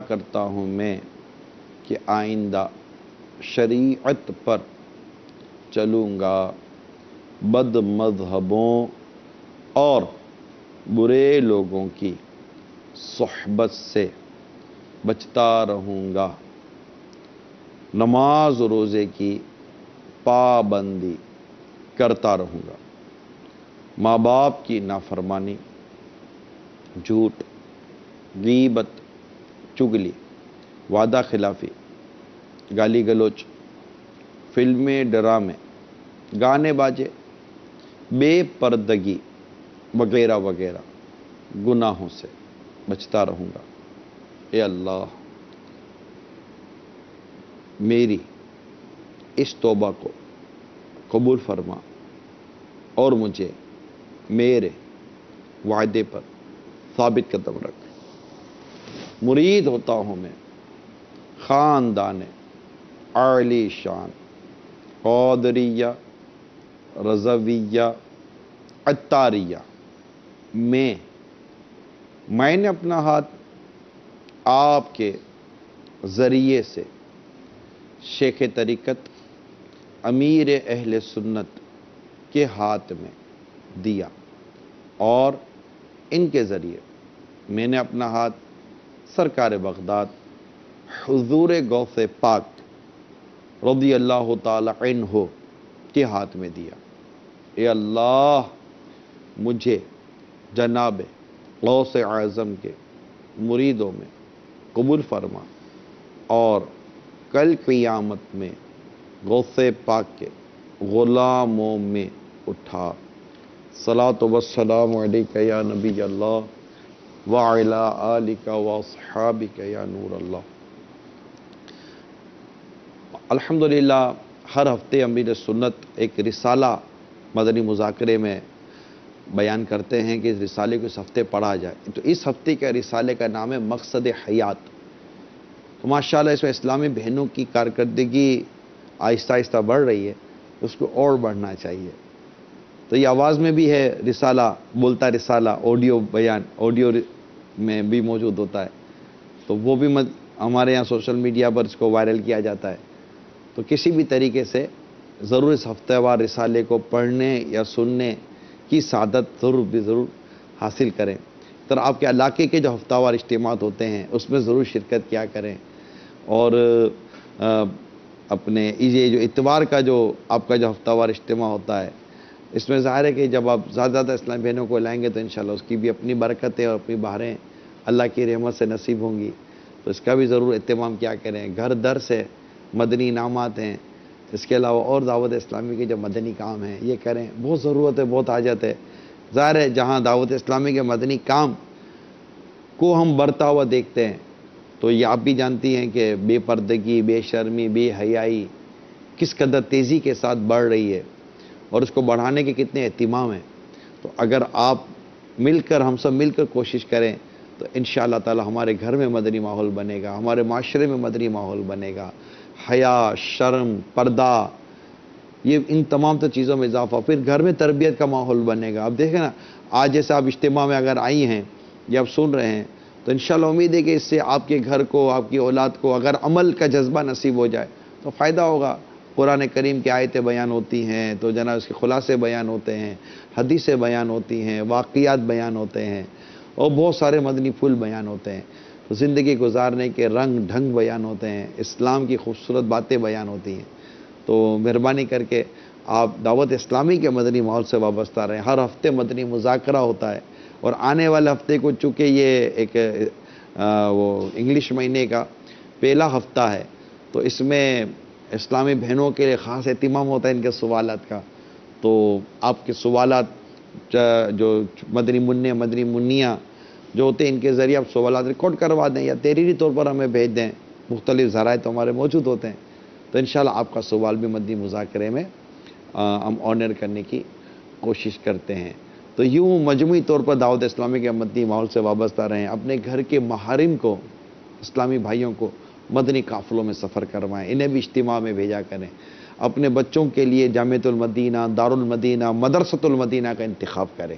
کرتا हूँ मैं कि आइंदा शरीयत पर चलूँगा, बद मज़हबों और बुरे लोगों की सोहबत से बचता रहूँगा, नमाज रोज़े की पाबंदी करता रहूँगा, माँ बाप की नाफरमानी, झूठ, गीबत, चुगली, वादा खिलाफी, गाली गलोच, फिल्में, ड्रामे, गाने बाजे, बेपर्दगी वगैरह वगैरह गुनाहों से बचता रहूँगा। ए अल्लाह, मेरी इस तौबा को कबूल फरमा और मुझे मेरे वादे पर साबित कदम रख। मुरीद होता हूँ मैं ख़ानदान आली शान क़ादरिया रज़विया अत्तारिया मैंने अपना हाथ आपके ज़रिए से शेख तरीक़त अमीर अहले सुन्नत के हाथ में दिया और इनके ज़रिए मैंने अपना हाथ सरकार बगदाद हुज़ूर गौसे पाक रज़ी अल्लाह ताला अन्हु के हाथ में दिया। ए अल्लाह, मुझे जनाब गौसे आज़म के मुरीदों में कबूल फरमा और कल क़ियामत में गौसे पाक के ग़ुलामों में उठा। सलातो वस्सलामु अलैका या नबी अल्लाह व अला आलिका व अस्हाबिका या नूर अल्लाह। अल्हम्दुलिल्लाह, हर हफ्ते अमीर सुन्नत एक रिसाला मदनी मुज़ाकरे में बयान करते हैं कि इस रिसाले को इस हफ्ते पढ़ा जाए। तो इस हफ्ते के रिसाले का नाम है मकसद हयात। तो माशाअल्लाह इसमें इस्लामी बहनों की कारकर्दगी आहिस्ता आहिस्ता बढ़ रही है, उसको और बढ़ना चाहिए। तो ये आवाज़ में भी है रिसाला, बोलता रिसाला, ऑडियो बयान ऑडियो में भी मौजूद होता है। तो वो भी हमारे यहाँ सोशल मीडिया पर इसको वायरल किया जाता है। तो किसी भी तरीके से ज़रूर इस हफ्तेवार रिसाले को पढ़ने या सुनने की सादत ज़रूर हासिल करें। तो आपके इलाके के जो हफ्तावार इज्तिमात होते हैं उसमें ज़रूर शिरकत किया करें। और अपने ये जो इतवार का जो आपका जो हफ्तावार इज्तिमा होता है, इसमें ज़ाहिर है कि जब आप ज़्यादा इस्लामी बहनों को लाएंगे तो इंशाल्लाह उसकी भी अपनी बरकतें और अपनी बहारें अल्लाह की रहमत से नसीब होंगी। तो इसका भी ज़रूर एहतमाम क्या करें। घर दर से मदनी इनामात हैं, इसके अलावा और दावत इस्लामी के जो मदनी काम हैं ये करें। बहुत ज़रूरत है, बहुत हाजत है। ज़ाहिर है जहाँ दावत इस्लामी के मदनी काम को हम बढ़ता हुआ देखते हैं, तो ये आप भी जानती हैं कि बेपर्दगी, बेशर्मी, बेहयाई किस कदर तेज़ी के साथ बढ़ रही है और उसको बढ़ाने के कितने एहतिमाम हैं। तो अगर आप मिलकर, हम सब मिलकर कोशिश करें तो इंशाअल्लाह ताला हमारे घर में मदनी माहौल बनेगा, हमारे माशरे में मदनी माहौल बनेगा। हया, शर्म, पर्दा, ये इन तमाम तो चीज़ों में इजाफा, फिर घर में तरबियत का माहौल बनेगा। अब देखें ना, आज जैसे आप इज्तिमा में अगर आई हैं या आप सुन रहे हैं तो इंशाअल्लाह उम्मीद है कि इससे आपके घर को, आपकी औलाद को अगर अमल का जज्बा नसीब हो जाए तो फ़ायदा होगा। कुरान करीम की आयतें बयान होती हैं तो जनाब उसके खुलासे बयान होते हैं, हदीसें बयान होती हैं, वाक़ियात बयान होते हैं और बहुत सारे मदनी फूल बयान होते हैं। तो ज़िंदगी गुजारने के रंग ढंग बयान होते हैं, इस्लाम की खूबसूरत बातें बयान होती हैं। तो मेहरबानी करके आप दावत इस्लामी के मदनी माहौल से वाबस्ता रहें। हर हफ्ते मदनी मुज़ाकरा होता है और आने वाले हफ्ते को चूँकि ये एक वो इंग्लिश महीने का पहला हफ्ता है तो इसमें इस्लामी बहनों के लिए ख़ास एहतिमाम होता है इनके सवालात का। तो आपके सवालात जो मदनी मुन्ने, मदनी मुन्नियाँ जो होते हैं, इनके ज़रिए आप सवालात रिकॉर्ड करवा दें या तहरीरी तौर पर हमें भेज दें। मुख्तलिफ़ ज़राए तो हमारे मौजूद होते हैं। तो इंशाअल्लाह आपका सवाल भी मदनी मुज़ाकरे में हम ऑनर करने की कोशिश करते हैं। तो यूँ मजमूई तौर पर दावत इस्लामी के मदनी माहौल से वाबस्ता रहें। अपने घर के महारिम को, इस्लामी भाइयों को मदनी काफ़िलों में सफ़र करवाएं, इन्हें भी इज्तिमा में भेजा करें। अपने बच्चों के लिए जामिअतुल मदीना, दारुल मदीना, मदरसतुल मदीना का इंतखाब करें।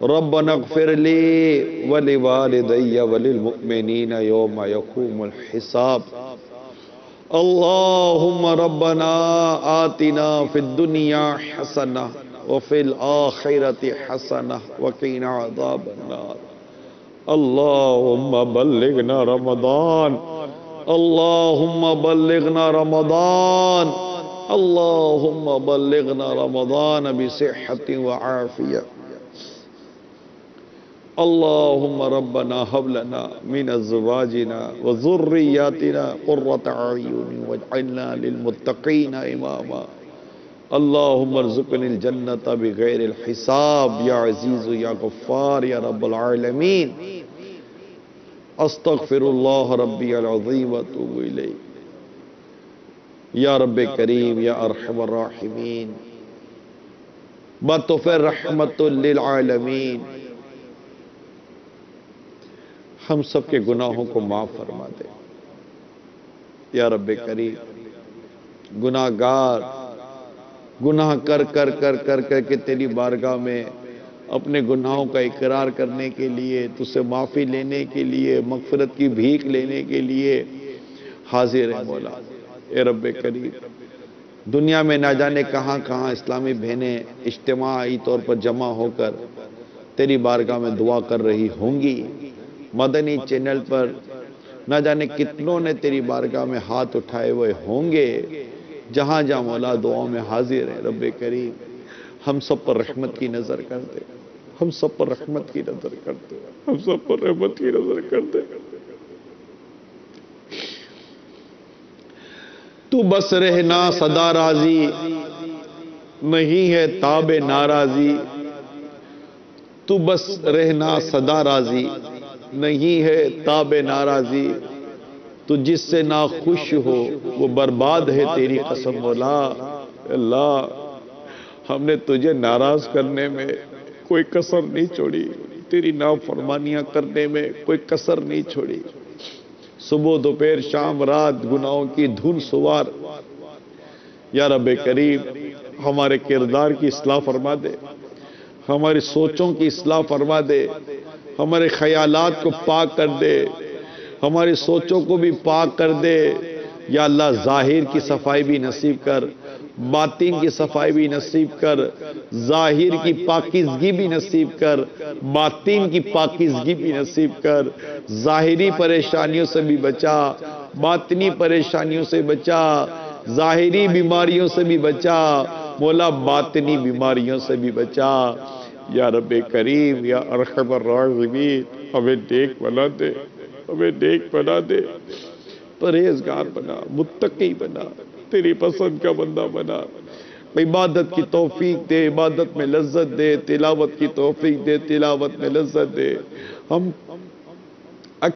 ربنا اغفر لی ولوالدی وللمؤمنین یوم یقوم الحساب اللہم ربنا آتنا فی الدنیا حسنہ وفی الآخرۃ حسنہ وقنا عذاب النار اللہم بلغنا رمضان اللہم بلغنا رمضان اللہم بلغنا رمضان بصحت وعافیہ اللہم ربنا حب لنا من ازواجنا وذریاتنا قرۃ اعین واجعلنا للمتقین اماما اللہم ارزقنی الجنۃ بغیر الحساب یا عزیز یا غفار یا رب العالمین استغفر اللہ ربی العظیم واتوب الیہ یا رب کریم یا ارحم الراحمین بطفر رحمت للعالمین ہم سب کے گناہوں کو معاف فرما دے یا رب کریم گناہگار گناہ کر کے تیری بارگاہ میں اپنے گناہوں کا اقرار کرنے کے لیے تجھ سے معافی لینے کے لیے مغفرت کی بھیک لینے کے لیے حاضر ہے مولا اے رب کریم دنیا میں نہ جانے کہاں کہاں اسلامی بہنیں اجتماعی طور پر جمع ہو کر تیری بارگاہ میں دعا کر رہی ہوں گی مدنی چینل پر نہ جانے کتنوں نے تیری بارگاہ میں ہاتھ اٹھائے ہوئے ہوں گے جہاں جہاں مولا دعاؤں میں حاضر ہے رب کریم ہم سب پر رحمت کی نظر کر دے ہم سب پر رحمت کی نظر کر دے ہم سب پر رحمت کی نظر کر دے تو بس رہنا صدا راضی نہیں ہے تاب ناراضی تو بس رہنا صدا راضی نہیں ہے تاب ناراضی تو جس سے ناخوش ہو وہ برباد ہے تیری قسم مولا اللہ ہم نے تجھے ناراض کرنے میں کوئی کسر نہیں چھوڑی تیری نافرمانیاں کرنے میں کوئی کسر نہیں چھوڑی صبح دوپہر شام رات گناہوں کی دھن سوار یا رب کریم ہمارے کردار کی اصلاح فرما دے ہماری سوچوں کی اصلاح فرما دے ہمارے خیالات کو پاک کر دے ہماری سوچوں کو بھی پاک کر دے یا اللہ ظاہر کی صفائی بھی نصیب کر باطن کی صفائی بھی نصیب کر ظاہر کی پاکیزگی بھی نصیب کر باطن کی پاکیزگی بھی نصیب کر ظاہری پریشانیوں سے بھی بچا باطنی پریشانیوں سے بچا ظاہری بیماریوں سے بھی بچا مولا باطنی بیماریوں سے بھی بچا یا رب کریم یا ارحم الراحمین ہمیں نیک بنا دے ہمیں نیک بنا دے پرہیزگار بنا متقی بنا تیری پسند کا بندہ بنا عبادت کی توفیق دے عبادت میں لذت دے تلاوت کی توفیق دے تلاوت میں لذت دے ہم